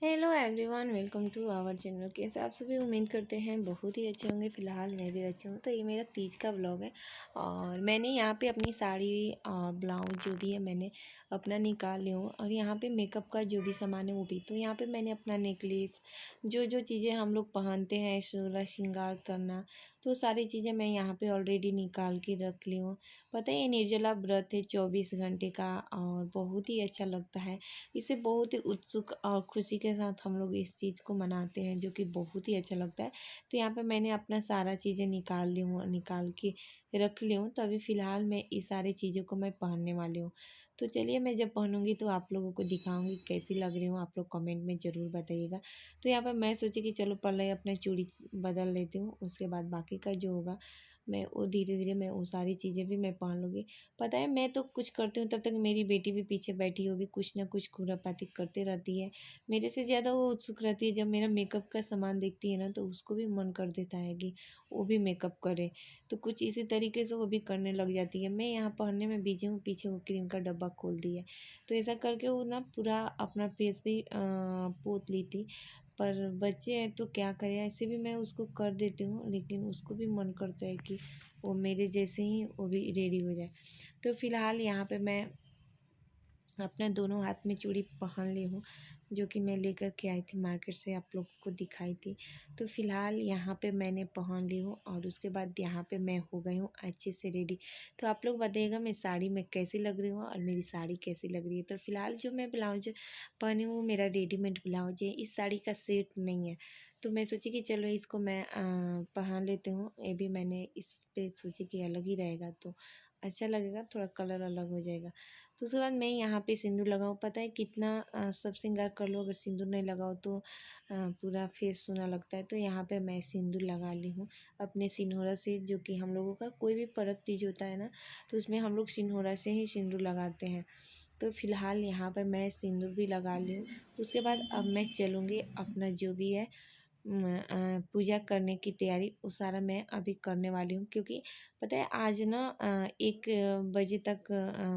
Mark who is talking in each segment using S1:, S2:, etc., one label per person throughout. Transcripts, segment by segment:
S1: Hello everyone, welcome to our channel. कैसे आप सभी उम्मीद करते हैं बहुत ही अच्छे होंगे। फ़िलहाल मैं भी अच्छी हूँ। तो ये मेरा तीज का व्लॉग है और मैंने यहाँ पे अपनी साड़ी और ब्लाउज जो भी है मैंने अपना निकाल ली हूँ। और यहाँ पे मेकअप का जो भी सामान है वो भी। तो यहाँ पे मैंने अपना नेकलेस, जो जो चीज़ें हम लोग पहनते हैं, सोलह श्रृंगार करना, तो सारी चीज़ें मैं यहाँ पे ऑलरेडी निकाल के रख ली हूँ। पता है, ये निर्जला व्रत है 24 घंटे का और बहुत ही अच्छा लगता है। इसे बहुत ही उत्सुक और खुशी के साथ हम लोग इस चीज़ को मनाते हैं, जो कि बहुत ही अच्छा लगता है। तो यहाँ पे मैंने अपना सारा चीज़ें निकाल ली हूँ, निकाल के रख ली हूँ। तो अभी फ़िलहाल मैं इस सारी चीज़ों को मैं पहनने वाली हूँ। तो चलिए, मैं जब पहनूंगी तो आप लोगों को दिखाऊंगी कैसी लग रही हूँ। आप लोग कमेंट में ज़रूर बताइएगा। तो यहाँ पर मैं सोची कि चलो पहले अपना चूड़ी बदल लेती हूँ, उसके बाद बाकी का जो होगा मैं वो धीरे धीरे मैं वो सारी चीज़ें भी मैं पहन लूँगी। पता है, मैं तो कुछ करती हूँ तब तक मेरी बेटी भी पीछे बैठी होगी, कुछ ना कुछ खुरापाती करते रहती है। मेरे से ज़्यादा वो उत्सुक रहती है। जब मेरा मेकअप का सामान देखती है ना, तो उसको भी मन कर देता है कि वो भी मेकअप करे। तो कुछ इसी तरीके से वो भी करने लग जाती है। मैं यहाँ पहनने में बिजी हूँ, पीछे वो क्रीम का डब्बा खोल दिया है। तो ऐसा करके वो ना पूरा अपना फेस भी पोत ली थी। पर बच्चे हैं तो क्या करें, ऐसे भी मैं उसको कर देती हूँ, लेकिन उसको भी मन करता है कि वो मेरे जैसे ही वो भी रेडी हो जाए। तो फिलहाल यहाँ पे मैं अपने दोनों हाथ में चूड़ी पहन ली हूँ, जो कि मैं लेकर के आई थी मार्केट से, आप लोग को दिखाई थी। तो फिलहाल यहाँ पे मैंने पहन ली हूँ और उसके बाद यहाँ पे मैं हो गई हूँ अच्छे से रेडी। तो आप लोग बताइएगा मैं साड़ी में कैसी लग रही हूँ और मेरी साड़ी कैसी लग रही है। तो फिलहाल जो मैं ब्लाउज पहनी हूँ मेरा रेडीमेड ब्लाउज है, इस साड़ी का सेट नहीं है। तो मैं सोची कि चलो इसको मैं पहन लेती हूँ। ये भी मैंने इस पे सोची कि अलग ही रहेगा तो अच्छा लगेगा, थोड़ा कलर अलग हो जाएगा। तो उसके बाद मैं यहाँ पे सिंदूर लगाऊँ। पता है कितना सब श्रृंगार कर लो, अगर सिंदूर नहीं लगाओ तो पूरा फेस सूना लगता है। तो यहाँ पे मैं सिंदूर लगा ली हूँ अपने सिंदूरा से, जो कि हम लोगों का कोई भी पर्व तीज होता है ना, तो उसमें हम लोग सिंदूरा से ही सिंदूर लगाते हैं। तो फिलहाल यहाँ पर मैं सिंदूर भी लगा ली हूँ। उसके बाद अब मैं चलूँगी अपना जो भी है पूजा करने की तैयारी, वो सारा मैं अभी करने वाली हूँ। क्योंकि पता है आज ना 1 बजे तक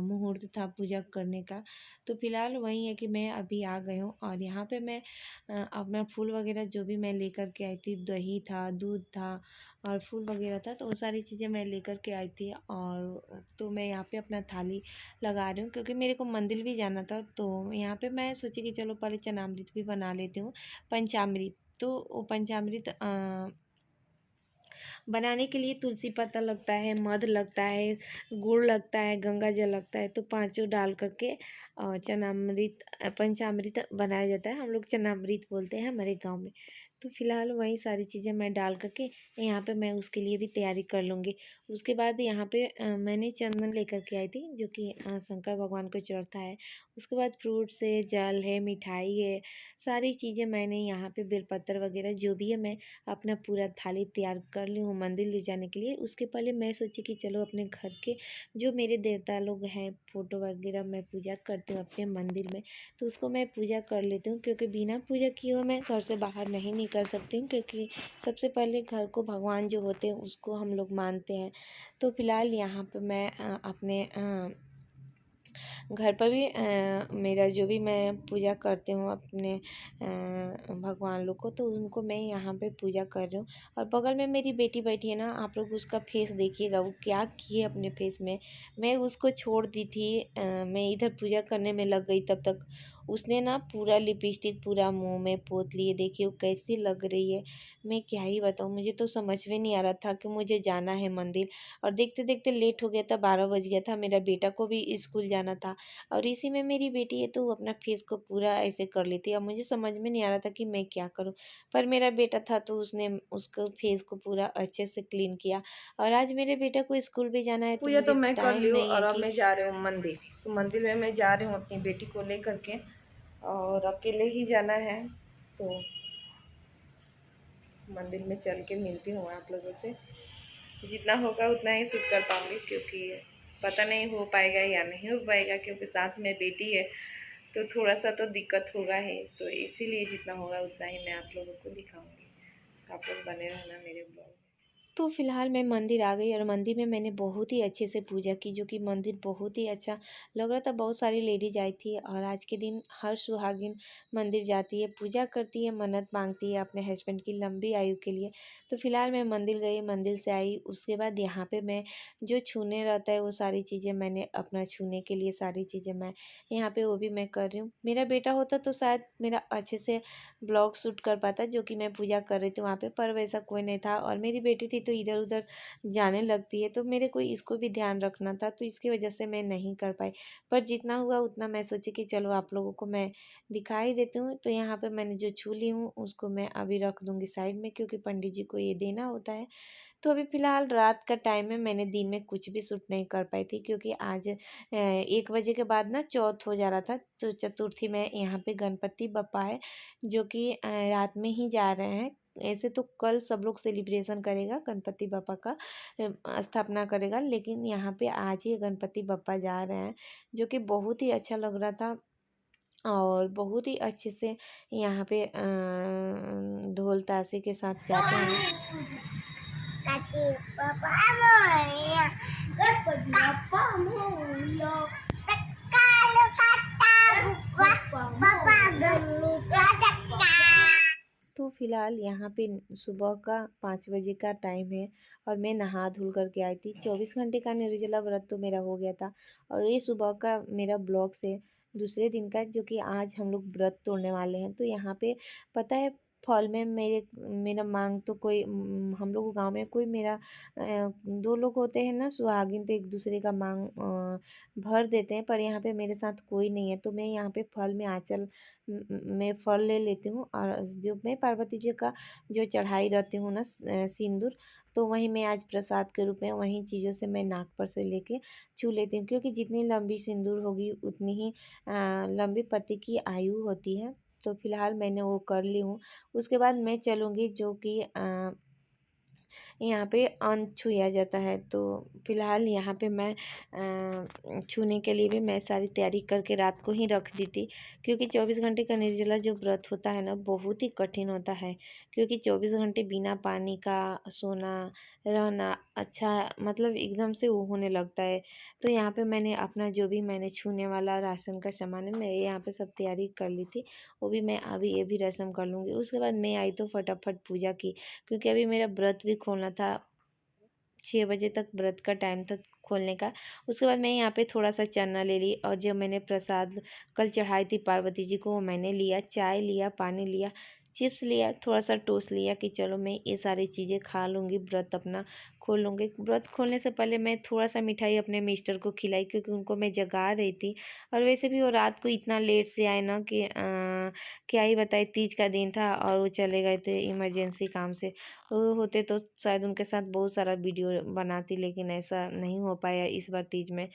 S1: मुहूर्त था पूजा करने का। तो फिलहाल वही है कि मैं अभी आ गई हूँ और यहाँ पे मैं अपना फूल वगैरह जो भी मैं लेकर के आई थी, दही था, दूध था और फूल वगैरह था, तो वो सारी चीज़ें मैं लेकर के आई थी। और तो मैं यहाँ पे अपना थाली लगा रही हूँ, क्योंकि मेरे को मंदिर भी जाना था। तो यहाँ पे मैं सोची कि चलो पहले चनामृत भी बना लेती हूँ, पंचामृत। तो वो पंचामृत बनाने के लिए तुलसी पत्ता लगता है, मध लगता है, गुड़ लगता है, गंगा जल लगता है। तो पांचों डाल करके चनामृत पंचामृत बनाया जाता है। हम लोग चनामृत बोलते हैं हमारे गांव में। तो फिलहाल वही सारी चीज़ें मैं डाल करके यहाँ पे मैं उसके लिए भी तैयारी कर लूँगी। उसके बाद यहाँ पे मैंने चंदन लेकर के आई थी, जो कि शंकर भगवान को चढ़ता है। उसके बाद फ्रूट्स है, जल है, मिठाई है, सारी चीज़ें मैंने यहाँ पे बेलपत्र वगैरह जो भी है मैं अपना पूरा थाली तैयार कर ली हूँ मंदिर ले जाने के लिए। उसके पहले मैं सोची कि चलो अपने घर के जो मेरे देवता लोग हैं, फ़ोटो वगैरह मैं पूजा करती हूँ अपने मंदिर में, तो उसको मैं पूजा कर लेती हूँ। क्योंकि बिना पूजा किए हुए मैं घर से बाहर नहीं निकल सकती हूँ, क्योंकि सबसे पहले घर को भगवान जो होते हैं उसको हम लोग मानते हैं। तो फिलहाल यहाँ पर मैं अपने घर पर भी मेरा जो भी मैं पूजा करती हूँ अपने भगवान लोग को, तो उनको मैं यहाँ पे पूजा कर रही हूँ। और बगल में मेरी बेटी बैठी है ना, आप लोग उसका फेस देखिएगा वो क्या किए अपने फेस में। मैं उसको छोड़ दी थी, मैं इधर पूजा करने में लग गई, तब तक उसने ना पूरा लिपस्टिक पूरा मुंह में पोत लिए। देखिए वो कैसी लग रही है, मैं क्या ही बताऊँ। मुझे तो समझ में नहीं आ रहा था कि मुझे जाना है मंदिर, और देखते देखते लेट हो गया था, 12 बज गया था। मेरा बेटा को भी स्कूल जाना था और इसी में मेरी बेटी है तो वो अपना फेस को पूरा ऐसे कर लेती है। अब मुझे समझ में नहीं आ रहा था कि मैं क्या करूं, पर मेरा बेटा था तो उसने उसको फेस को पूरा अच्छे से क्लीन किया। और आज मेरे बेटा को स्कूल भी जाना है, तो
S2: पूजा तो
S1: मुझे
S2: मैं कर
S1: टाइम
S2: ली हूँ
S1: नहीं है
S2: और अब
S1: कि
S2: मैं जा रही हूँ मंदिर। तो मंदिर में मैं जा रही हूँ अपनी बेटी को लेकर के, और अकेले ही जाना है। तो मंदिर में चल के मिलती हूँ आप लोगों से। जितना होगा उतना ही शूट कर पाऊँगी, क्योंकि पता नहीं हो पाएगा या नहीं हो पाएगा, क्योंकि साथ में बेटी है तो थोड़ा सा तो दिक्कत होगा ही। तो इसीलिए जितना होगा उतना ही मैं आप लोगों को दिखाऊँगी। आप लोग बने रहना मेरे ब्लॉग में।
S1: तो फ़िलहाल मैं मंदिर आ गई और मंदिर में मैंने बहुत ही अच्छे से पूजा की, जो कि मंदिर बहुत ही अच्छा लग रहा था। बहुत सारी लेडीज आई थी और आज के दिन हर सुहागिन मंदिर जाती है, पूजा करती है, मन्नत मांगती है अपने हस्बैंड की लंबी आयु के लिए। तो फ़िलहाल मैं मंदिर गई, मंदिर से आई, उसके बाद यहाँ पे मैं जो छूने रहता है वो सारी चीज़ें मैंने अपना छूने के लिए सारी चीज़ें मैं यहाँ पे वो भी मैं कर रही हूँ। मेरा बेटा होता तो शायद मेरा अच्छे से ब्लॉग शूट कर पाता, जो कि मैं पूजा कर रही थी वहाँ पे, पर वैसा कोई नहीं था और मेरी बेटी थी तो इधर-उधर जाने लगती है, तो मेरे को इसको भी ध्यान रखना था, तो इसकी वजह से मैं नहीं कर पाई। पर जितना हुआ उतना मैं सोची कि चलो आप लोगों को मैं दिखा ही देती हूँ। तो यहाँ पे मैंने जो छू ली हूँ उसको मैं अभी रख दूँगी साइड में, क्योंकि पंडित जी को ये देना होता है। तो अभी फ़िलहाल रात का टाइम है, मैंने दिन में कुछ भी शूट नहीं कर पाई थी, क्योंकि आज 1 बजे के बाद ना चौथ हो जा रहा था। तो चतुर्थी में यहाँ पे गणपति बप्पा है, जो कि रात में ही जा रहे हैं। ऐसे तो कल सब लोग सेलिब्रेशन करेगा, गणपति बप्पा का स्थापना करेगा, लेकिन यहाँ पे आज ही गणपति बप्पा जा रहे हैं, जो कि बहुत ही अच्छा लग रहा था। और बहुत ही अच्छे से यहाँ पे ढोल ताशे के साथ जाते हैं। तो फ़िलहाल यहाँ पे सुबह का 5 बजे का टाइम है और मैं नहा धुल करके आई थी। 24 घंटे का निर्जला व्रत तो मेरा हो गया था और ये सुबह का मेरा ब्लॉग से दूसरे दिन का, जो कि आज हम लोग व्रत तोड़ने वाले हैं। तो यहाँ पे पता है, फल में मेरा मांग तो कोई हम लोग गाँव में कोई मेरा 2 लोग होते हैं ना सुहागिन, तो एक दूसरे का मांग भर देते हैं, पर यहाँ पे मेरे साथ कोई नहीं है। तो मैं यहाँ पे फल में आँचल में फल ले लेती हूँ और जो मैं पार्वती जी का जो चढ़ाई रहती हूँ ना सिंदूर, तो वहीं मैं आज प्रसाद के रूप में वहीं चीज़ों से मैं नाक पर से लेके छू लेती हूँ, क्योंकि जितनी लंबी सिंदूर होगी उतनी ही लंबी पति की आयु होती है। तो फिलहाल मैंने वो कर ली हूँ। उसके बाद मैं चलूँगी, जो कि यहाँ पे अन्न छुआ जाता है। तो फिलहाल यहाँ पे मैं छूने के लिए भी मैं सारी तैयारी करके रात को ही रख दी थी, क्योंकि 24 घंटे का निर्जला जो व्रत होता है ना, बहुत ही कठिन होता है, क्योंकि 24 घंटे बिना पानी का सोना रहना अच्छा, मतलब एकदम से वो होने लगता है। तो यहाँ पे मैंने अपना जो भी मैंने छूने वाला राशन का सामान है, मैं यहाँ पे सब तैयारी कर ली थी। वो भी मैं अभी ये भी रस्म कर लूँगी। उसके बाद मैं आई तो फटाफट पूजा की, क्योंकि अभी मेरा व्रत भी खोलना था। 6 बजे तक व्रत का टाइम था खोलने का। उसके बाद मैं यहाँ पे थोड़ा-सा चना ले ली और जो मैंने प्रसाद कल चढ़ाई थी पार्वती जी को वो मैंने लिया, चाय लिया, पानी लिया, चिप्स लिया, थोड़ा-सा टोस्ट लिया कि चलो मैं ये सारी चीज़ें खा लूँगी, व्रत अपना खोल लूँगी। व्रत खोलने से पहले मैं थोड़ा-सा मिठाई अपने मिस्टर को खिलाई, क्योंकि उनको मैं जगा रही थी और वैसे भी वो रात को इतना लेट से आए ना कि क्या ही बताएँ, तीज का दिन था और वो चले गए थे इमरजेंसी काम से। वो होते तो शायद उनके साथ बहुत सारा वीडियो बनाती, लेकिन ऐसा नहीं हो पाया इस बार तीज में।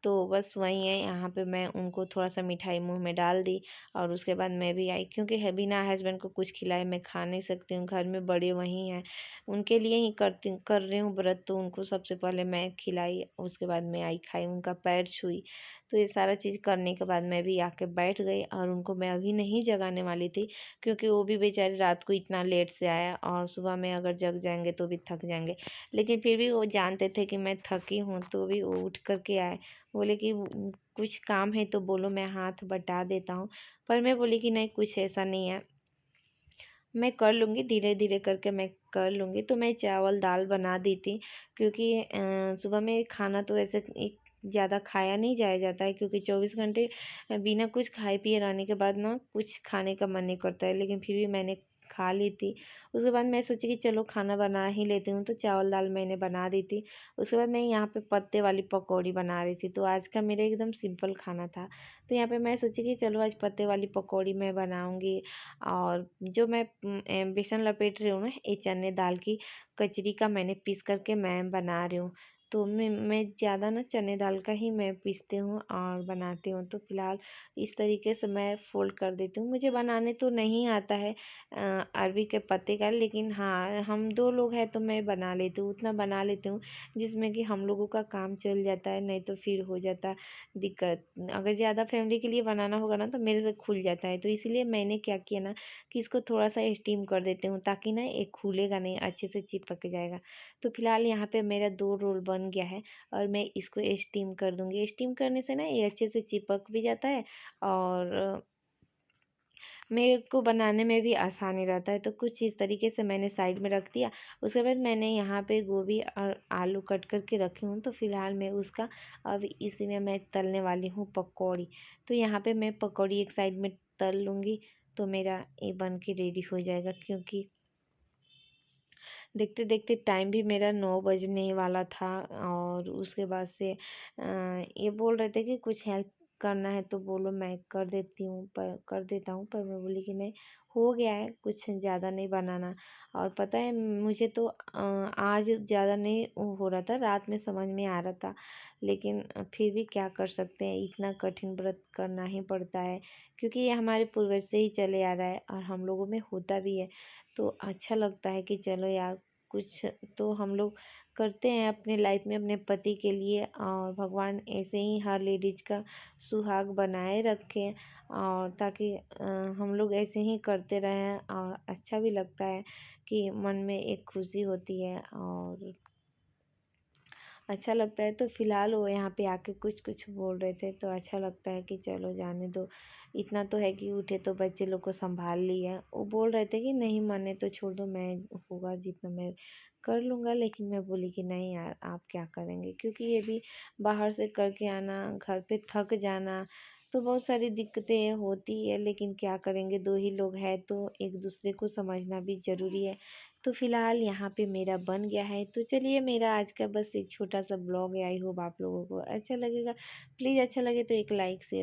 S1: तो बस वही है, यहाँ पे मैं उनको थोड़ा-सा मिठाई मुँह में डाल दी और उसके बाद मैं भी आई, क्योंकि है बिना हस्बैंड को कुछ खिलाए मैं खा नहीं सकती हूँ। घर में बड़े वही हैं, उनके लिए ही कर रही हूँ व्रत, तो उनको सबसे पहले मैं खिलाई, उसके बाद मैं आई खाई, उनका पैर छुई। तो ये सारा चीज़ करने के बाद मैं भी आके बैठ गई और उनको मैं अभी नहीं जगाने वाली थी, क्योंकि वो भी बेचारे रात को इतना लेट से आया और सुबह में अगर जग जाएंगे तो भी थक जाएंगे। लेकिन फिर भी वो जानते थे कि मैं थकी हूँ, तो भी वो उठ कर के आए। बोले कि कुछ काम है तो बोलो, मैं हाथ बटा देता हूँ। पर मैं बोली कि नहीं, कुछ ऐसा नहीं है, मैं कर लूँगी, धीरे धीरे करके मैं कर लूँगी। तो मैं चावल दाल बना दी थी, क्योंकि सुबह में खाना तो ऐसे एक ज़्यादा खाया नहीं जाया जाता है, क्योंकि 24 घंटे बिना कुछ खाए पिए रहने के बाद ना कुछ खाने का मन नहीं करता है, लेकिन फिर भी मैंने खा ली थी। उसके बाद मैं सोची कि चलो खाना बना ही लेती हूँ, तो चावल दाल मैंने बना दी थी। उसके बाद मैं यहाँ पे पत्ते वाली पकौड़ी बना रही थी, तो आज का मेरा एकदम सिंपल खाना था। तो यहाँ पे मैं सोची कि चलो आज पत्ते वाली पकौड़ी मैं बनाऊँगी। और जो मैं बेसन लपेट रही हूँ ना, ये चने दाल की कचरी का मैंने पीस करके मैं बना रही हूँ। तो मैं ज़्यादा ना चने दाल का ही मैं पीसती हूँ और बनाती हूँ। तो फ़िलहाल इस तरीके से मैं फ़ोल्ड कर देती हूँ। मुझे बनाने तो नहीं आता है अरबी के पत्ते का, लेकिन हाँ, हम 2 लोग हैं तो मैं बना लेती हूँ, उतना बना लेती हूँ जिसमें कि हम लोगों का काम चल जाता है, नहीं तो फिर हो जाता दिक्कत। अगर ज़्यादा फैमिली के लिए बनाना होगा ना तो मेरे से खुल जाता है। तो इसीलिए मैंने क्या किया ना कि इसको थोड़ा-सा स्टीम कर देती हूँ, ताकि ना ये खुलेगा नहीं, अच्छे से चिपक जाएगा। तो फिलहाल यहाँ पे मेरा 2 रोल बन गया है और मैं इसको स्टीम कर दूँगी। स्टीम करने से ना ये अच्छे से चिपक भी जाता है और मेरे को बनाने में भी आसानी रहता है। तो कुछ इस तरीके से मैंने साइड में रख दिया। उसके बाद मैंने यहाँ पे गोभी और आलू कट करके रखी हूँ, तो फ़िलहाल मैं उसका अब इसी में मैं तलने वाली हूँ पकौड़ी। तो यहाँ पे मैं पकौड़ी एक साइड में तल लूँगी, तो मेरा ये बन के रेडी हो जाएगा, क्योंकि देखते देखते टाइम भी मेरा 9 बजने वाला था। और उसके बाद से ये बोल रहे थे कि कुछ हेल्प करना है तो बोलो, मैं कर देती हूँ, पर कर देता हूँ। पर मैं बोली कि नहीं, हो गया है, कुछ ज़्यादा नहीं बनाना। और पता है मुझे तो आज ज़्यादा नहीं हो रहा था, रात में समझ में आ रहा था, लेकिन फिर भी क्या कर सकते हैं, इतना कठिन व्रत करना ही पड़ता है, क्योंकि ये हमारे पूर्वज से ही चले आ रहा है और हम लोगों में होता भी है। तो अच्छा लगता है कि चलो यार, कुछ तो हम लोग करते हैं अपने लाइफ में अपने पति के लिए, और भगवान ऐसे ही हर लेडीज का सुहाग बनाए रखें, और ताकि हम लोग ऐसे ही करते रहें। और अच्छा भी लगता है कि मन में एक खुशी होती है और अच्छा लगता है। तो फिलहाल वो यहाँ पे आके कुछ कुछ बोल रहे थे, तो अच्छा लगता है कि चलो जाने दो। इतना तो है कि उठे तो बच्चे लोग को संभाल लिया। वो बोल रहे थे कि नहीं माने तो छोड़ दो, मैं होगा जितना मैं कर लूँगा। लेकिन मैं बोली कि नहीं यार, आप क्या करेंगे, क्योंकि ये भी बाहर से करके आना, घर पे थक जाना, तो बहुत सारी दिक्कतें होती है। लेकिन क्या करेंगे, 2 ही लोग हैं तो एक दूसरे को समझना भी ज़रूरी है। तो फिलहाल यहाँ पे मेरा बन गया है। तो चलिए, मेरा आज का बस एक छोटा सा ब्लॉग है। आई होप आप लोगों को अच्छा लगेगा। प्लीज़ अच्छा लगे तो एक लाइक शेयर